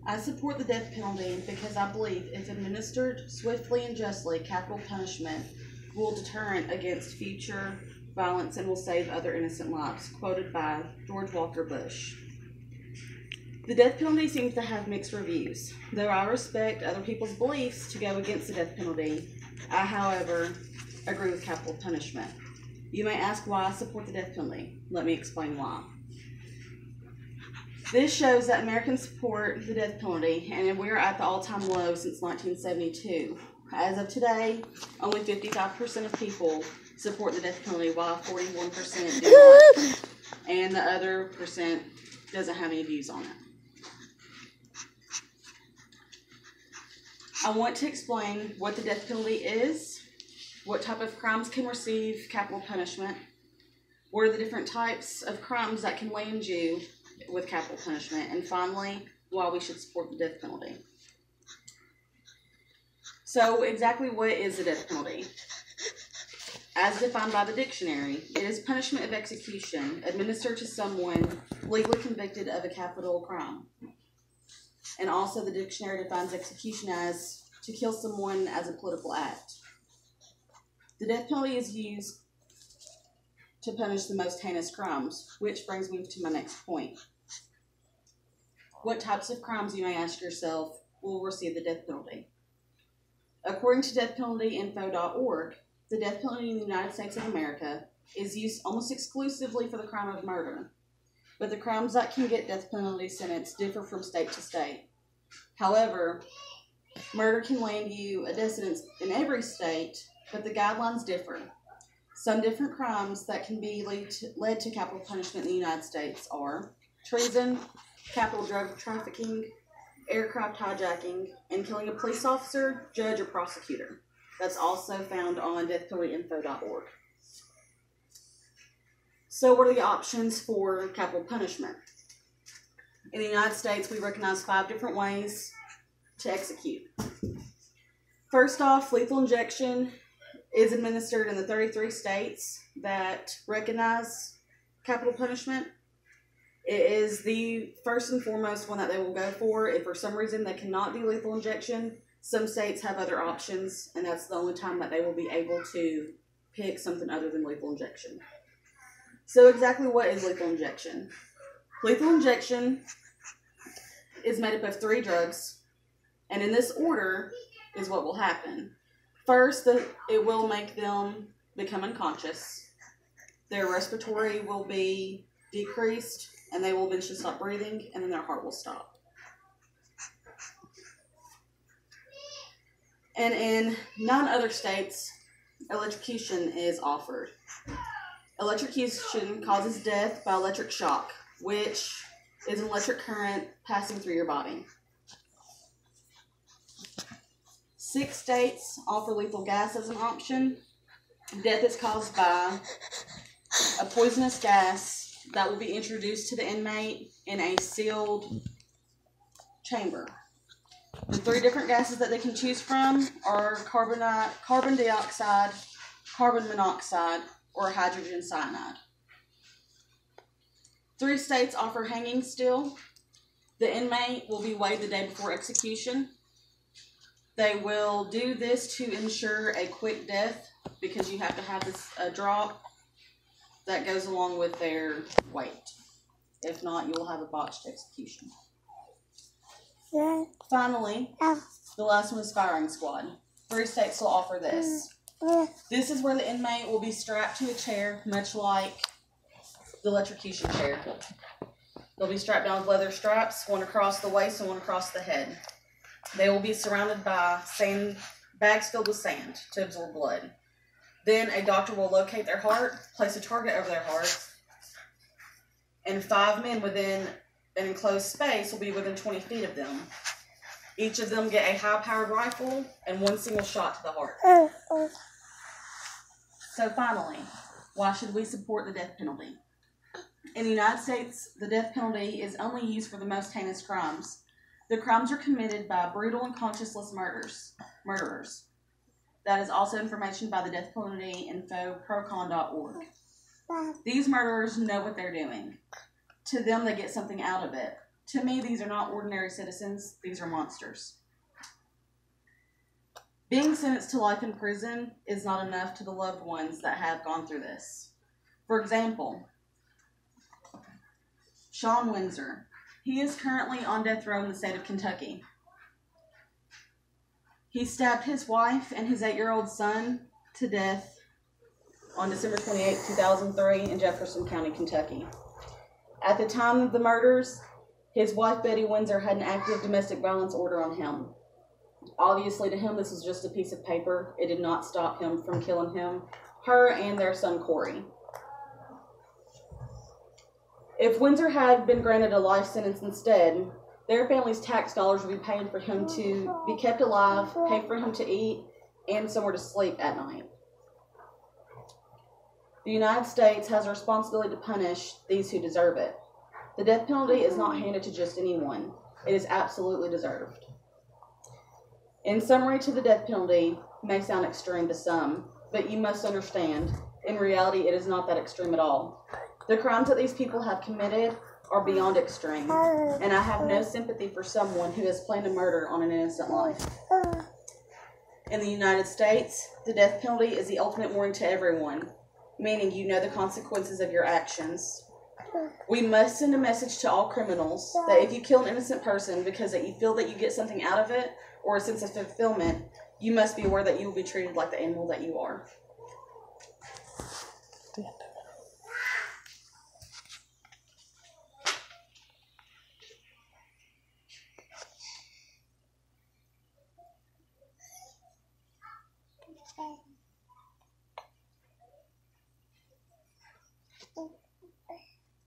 I support the death penalty because I believe if administered swiftly and justly, capital punishment will deterrent against future violence and will save other innocent lives. Quoted by George Walker Bush. The death penalty seems to have mixed reviews. Though I respect other people's beliefs to go against the death penalty, I, however, agree with capital punishment. You may ask why I support the death penalty. Let me explain why. This shows that Americans support the death penalty, and we are at the all-time low since 1972. As of today, only 55% of people support the death penalty, while 41% do not, and the other percent doesn't have any views on it. I want to explain what the death penalty is, what type of crimes can receive capital punishment, what are the different types of crimes that can land you with capital punishment, and finally, why we should support the death penalty. So, exactly what is the death penalty? As defined by the dictionary, it is punishment of execution administered to someone legally convicted of a capital crime. And also the dictionary defines execution as to kill someone as a political act. The death penalty is used to punish the most heinous crimes, which brings me to my next point. What types of crimes, you may ask yourself, will receive the death penalty? According to deathpenaltyinfo.org, the death penalty in the United States of America is used almost exclusively for the crime of murder, but the crimes that can get death penalty sentence differ from state to state. However, murder can land you a death sentence in every state, but the guidelines differ. Some different crimes that can be led to capital punishment in the United States are treason, capital drug trafficking, aircraft hijacking, and killing a police officer, judge, or prosecutor. That's also found on deathpenaltyinfo.org. So what are the options for capital punishment? In the United States, we recognize 5 different ways to execute. First off, lethal injection is administered in the 33 states that recognize capital punishment. It is the first and foremost one that they will go for. If for some reason they cannot do lethal injection, some states have other options, and that's the only time that they will be able to pick something other than lethal injection. So exactly what is lethal injection? Lethal injection is made up of 3 drugs, and in this order is what will happen. First, it will make them become unconscious. Their respiratory will be decreased, and they will eventually stop breathing, and then their heart will stop. And in 9 other states, electrocution is offered. Electrocution causes death by electric shock, which is an electric current passing through your body. 6 states offer lethal gas as an option. Death is caused by a poisonous gas that will be introduced to the inmate in a sealed chamber. The 3 different gases that they can choose from are carbon dioxide, carbon monoxide, or hydrogen cyanide. 3 states offer hanging still. The inmate will be weighed the day before execution. They will do this to ensure a quick death because you have to have this drop that goes along with their weight. If not, you will have a botched execution. Finally, the last one is firing squad. 3 states will offer this. This is where the inmate will be strapped to a chair, much like the electrocution chair. They'll be strapped down with leather straps, one across the waist and one across the head. They will be surrounded by bags filled with sand to absorb blood. Then a doctor will locate their heart, place a target over their heart, and 5 men within an enclosed space will be within 20 feet of them. Each of them get a high-powered rifle and 1 single shot to the heart. So finally, why should we support the death penalty? In the United States, the death penalty is only used for the most heinous crimes. The crimes are committed by brutal and conscienceless murderers. That is also information by the Death Penalty Info, procon.org. These murderers know what they're doing. To them, they get something out of it. To me, these are not ordinary citizens. These are monsters. Being sentenced to life in prison is not enough to the loved ones that have gone through this. For example, Sean Windsor. He is currently on death row in the state of Kentucky. He stabbed his wife and his 8-year-old son to death on December 28, 2003 in Jefferson County, Kentucky. At the time of the murders, his wife, Betty Windsor, had an active domestic violence order on him. Obviously, to him, this was just a piece of paper. It did not stop him from killing her and their son, Corey. If Windsor had been granted a life sentence instead, their family's tax dollars would be paid for him to be kept alive, paid for him to eat, and somewhere to sleep at night. The United States has a responsibility to punish these who deserve it. The death penalty is not handed to just anyone. It is absolutely deserved. In summary, to the death penalty may sound extreme to some, but you must understand, in reality, it is not that extreme at all. The crimes that these people have committed are beyond extreme, and I have no sympathy for someone who has planned a murder on an innocent life. In the United States, the death penalty is the ultimate warning to everyone, meaning you know the consequences of your actions. We must send a message to all criminals that if you kill an innocent person because that you feel that you get something out of it or a sense of fulfillment, you must be aware that you will be treated like the animal that you are. Okay.